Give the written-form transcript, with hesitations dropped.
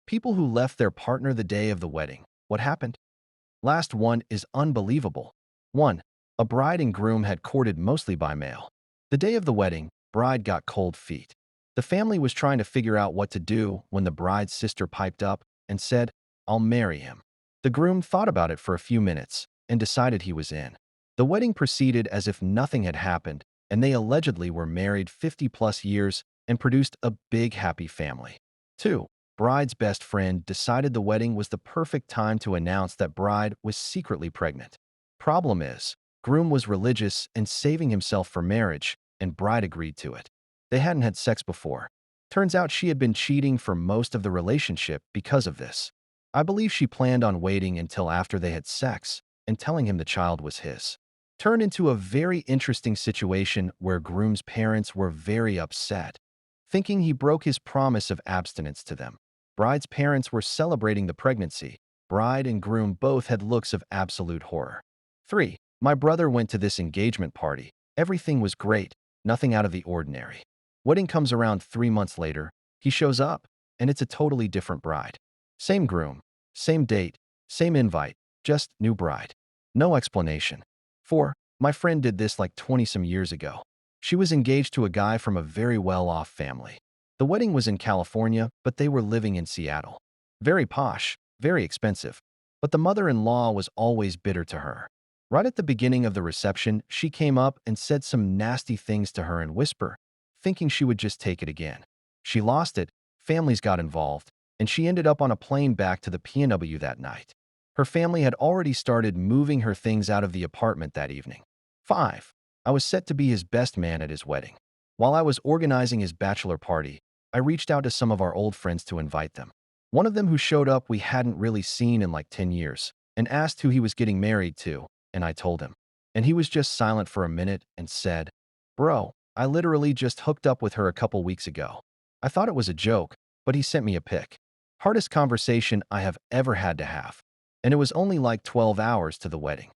People who left their partner the day of the wedding. What happened? Last one is unbelievable. 1. A bride and groom had courted mostly by mail. The day of the wedding, bride got cold feet. The family was trying to figure out what to do when the bride's sister piped up and said, "I'll marry him." The groom thought about it for a few minutes and decided he was in. The wedding proceeded as if nothing had happened, and they allegedly were married 50 plus years and produced a big happy family. 2. Bride's best friend decided the wedding was the perfect time to announce that bride was secretly pregnant. Problem is, groom was religious and saving himself for marriage, and bride agreed to it. They hadn't had sex before. Turns out she had been cheating for most of the relationship because of this. I believe she planned on waiting until after they had sex and telling him the child was his. Turned into a very interesting situation where groom's parents were very upset, thinking he broke his promise of abstinence to them. Bride's parents were celebrating the pregnancy. Bride and groom both had looks of absolute horror. 3. My brother went to this engagement party. Everything was great, nothing out of the ordinary. Wedding comes around 3 months later. He shows up, and it's a totally different bride. Same groom, same date, same invite, just new bride. No explanation. 4. My friend did this like 20-some years ago. She was engaged to a guy from a very well-off family. The wedding was in California, but they were living in Seattle. Very posh, very expensive. But the mother-in-law was always bitter to her. Right at the beginning of the reception, she came up and said some nasty things to her in whisper, thinking she would just take it again. She lost it, families got involved, and she ended up on a plane back to the PNW that night. Her family had already started moving her things out of the apartment that evening. 5. I was set to be his best man at his wedding. While I was organizing his bachelor party, I reached out to some of our old friends to invite them. One of them who showed up we hadn't really seen in like 10 years and asked who he was getting married to, and I told him. And he was just silent for a minute and said, "Bro, I literally just hooked up with her a couple weeks ago." I thought it was a joke, but he sent me a pic. Hardest conversation I have ever had to have. And it was only like 12 hours to the wedding.